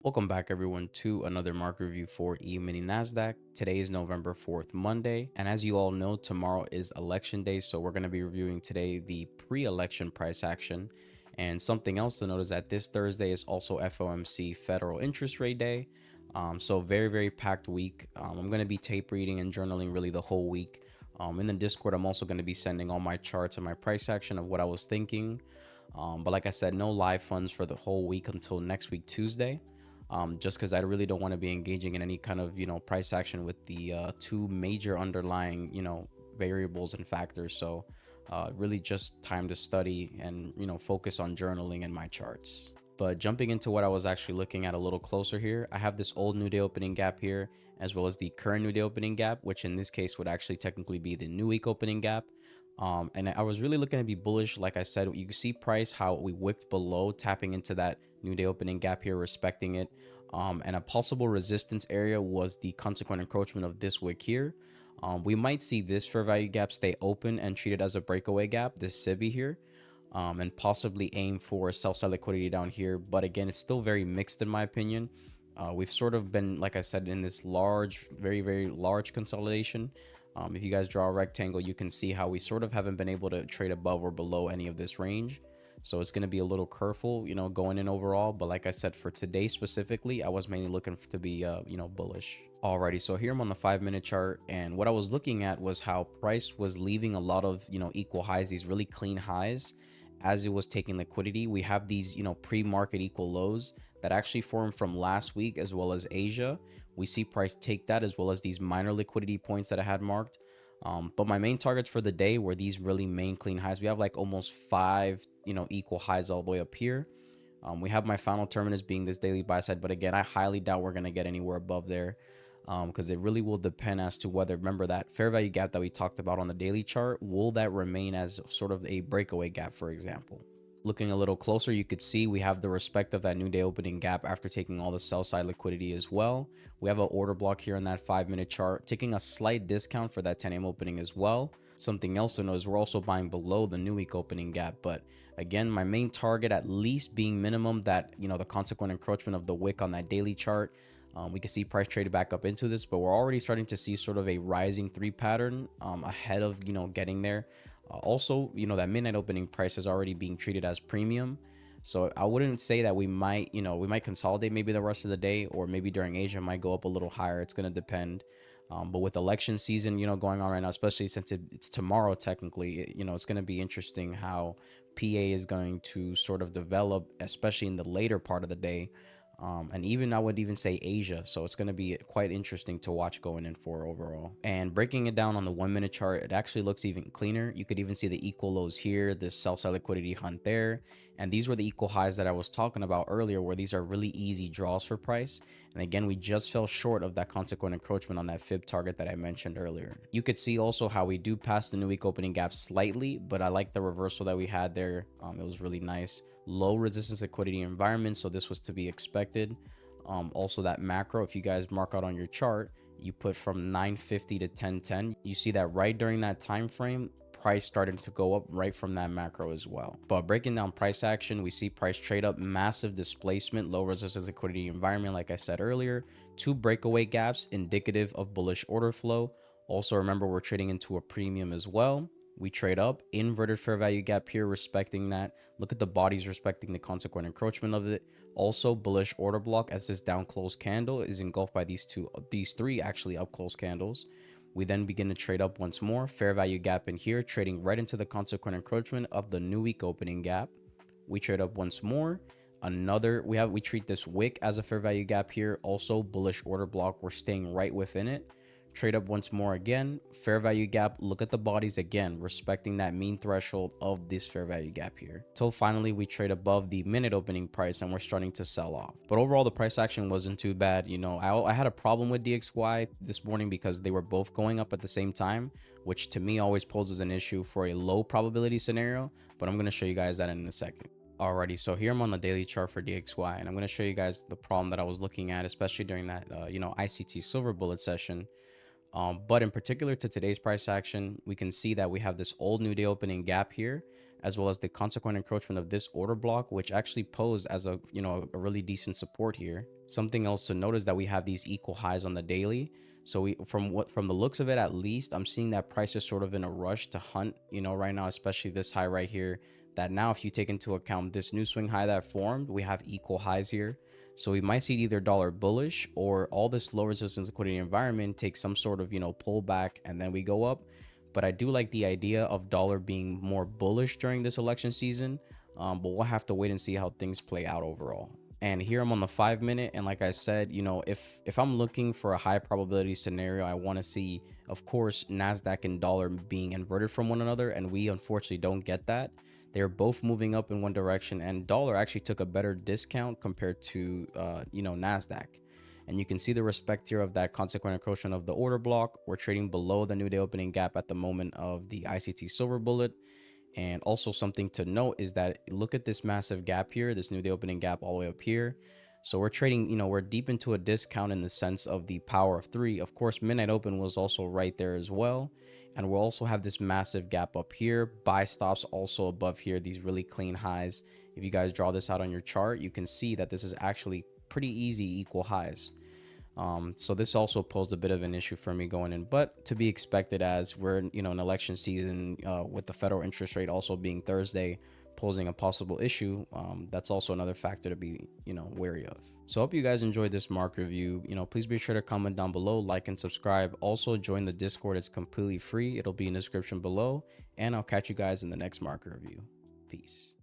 Welcome back everyone to another market review for E-mini NASDAQ. Today is November 4th, Monday. And as you all know, tomorrow is election day. So we're going to be reviewing today the pre-election price action. And something else to note is that this Thursday is also FOMC federal interest rate day. So very packed week. I'm going to be tape reading and journaling really the whole week. In the Discord, I'm also going to be sending all my charts and my price action of what I was thinking. But like I said, no live funds for the whole week until next week, Tuesday. Just because I really don't want to be engaging in any kind of price action with the two major underlying variables and factors. So really just time to study and focus on journaling and my charts. But jumping into what I was actually looking at a little closer here, I have this old new day opening gap here, as well as the current new day opening gap, which in this case would actually technically be the new week opening gap. And I was really looking to be bullish. Like I said, you can see price how we wicked below, tapping into that new day opening gap here, respecting it. And a possible resistance area was the consequent encroachment of this wick here. We might see this fair value gap stay open and treated as a breakaway gap, this SIBI here, and possibly aim for sell side liquidity down here. But again, it's still very mixed in my opinion. We've sort of been, like I said, in this large, very large consolidation. If you guys draw a rectangle, you can see how we sort of haven't been able to trade above or below any of this range. So it's going to be a little careful, going in overall. But like I said, for today specifically, I was mainly looking to be, bullish. Alrighty, so here I'm on the 5-minute chart, and what I was looking at was how price was leaving a lot of, equal highs, these really clean highs, as it was taking liquidity. We have these, pre-market equal lows that actually formed from last week as well as Asia. We see price take that as well as these minor liquidity points that I had marked. But my main targets for the day were these really main clean highs. We have like almost 5, equal highs all the way up here. We have my final terminus being this daily buy side, but again, I highly doubt we're going to get anywhere above there, because it really will depend as to whether, remember that fair value gap that we talked about on the daily chart, will that remain as sort of a breakaway gap, for example. Looking a little closer, you could see we have the respect of that new day opening gap after taking all the sell side liquidity as well. We have an order block here in that 5-minute chart, taking a slight discount for that 10 a.m. opening as well. Something else to know is we're also buying below the new week opening gap. But again, my main target at least being minimum that, the consequent encroachment of the wick on that daily chart. We can see price traded back up into this, but we're already starting to see sort of a rising 3 pattern ahead of, getting there. Also, that midnight opening price is already being treated as premium. So I wouldn't say that we might consolidate maybe the rest of the day, or maybe during Asia might go up a little higher. It's going to depend. But with election season, going on right now, especially since it's tomorrow, technically, it's going to be interesting how PA is going to sort of develop, especially in the later part of the day. And even I would even say Asia. So it's going to be quite interesting to watch going in for overall. And breaking it down on the 1-minute chart, it actually looks even cleaner. You could even see the equal lows here, this sell side liquidity hunt there. And these were the equal highs that I was talking about earlier, where these are really easy draws for price. And again, we just fell short of that consequent encroachment on that fib target that I mentioned earlier. You could see also how we do pass the new week opening gap slightly, but I like the reversal that we had there. It was really nice. Low resistance liquidity environment, so this was to be expected. Also that macro, if you guys mark out on your chart, you put from 950 to 1010, you see that right during that time frame, price started to go up right from that macro as well. But breaking down price action, we see price trade up, massive displacement, low resistance liquidity environment, like I said earlier, 2 breakaway gaps indicative of bullish order flow. Also remember, we're trading into a premium as well. We trade up, inverted fair value gap here, respecting that. Look at the bodies respecting the consequent encroachment of it. Also bullish order block, as this down close candle is engulfed by these 3 actually up close candles. We then begin to trade up once more, fair value gap in here, trading right into the consequent encroachment of the new week opening gap. We trade up once more. We treat this wick as a fair value gap here. Also bullish order block, we're staying right within it. Trade up once more again, fair value gap. Look at the bodies again, respecting that mean threshold of this fair value gap here, till finally we trade above the minute opening price and we're starting to sell off. But overall, the price action wasn't too bad. I had a problem with DXY this morning because they were both going up at the same time, which to me always poses an issue for a low probability scenario, but I'm going to show you guys that in a second. Alrighty, so here I'm on the daily chart for DXY, and I'm going to show you guys the problem that I was looking at, especially during that ICT silver bullet session. But in particular to today's price action, we can see that we have this old new day opening gap here, as well as the consequent encroachment of this order block, which actually posed as a, a really decent support here. Something else to note is that we have these equal highs on the daily. So from the looks of it, at least I'm seeing that price is sort of in a rush to hunt, right now, especially this high right here, that now if you take into account this new swing high that formed, we have equal highs here. So we might see either dollar bullish or all this low resistance liquidity environment take some sort of, pullback, and then we go up. But I do like the idea of dollar being more bullish during this election season. But we'll have to wait and see how things play out overall. And here I'm on the 5-minute, and like I said, if I'm looking for a high probability scenario, I want to see, of course, Nasdaq and dollar being inverted from one another, and we unfortunately don't get that. They're both moving up in one direction, and dollar actually took a better discount compared to Nasdaq. And you can see the respect here of that consequent encroachment of the order block. We're trading below the new day opening gap at the moment of the ICT silver bullet. And also something to note is that look at this massive gap here, this new day opening gap all the way up here. So we're trading, we're deep into a discount in the sense of the power of 3. Of course, midnight open was also right there as well. And we'll also have this massive gap up here. Buy stops also above here, these really clean highs. If you guys draw this out on your chart, you can see that this is actually pretty easy equal highs. So this also posed a bit of an issue for me going in, but to be expected as we're in election season, with the federal interest rate also being Thursday, posing a possible issue. That's also another factor to be wary of. So I hope you guys enjoyed this market review. Please be sure to comment down below, like and subscribe. Also join the Discord. It's completely free. It'll be in the description below, and I'll catch you guys in the next market review. Peace.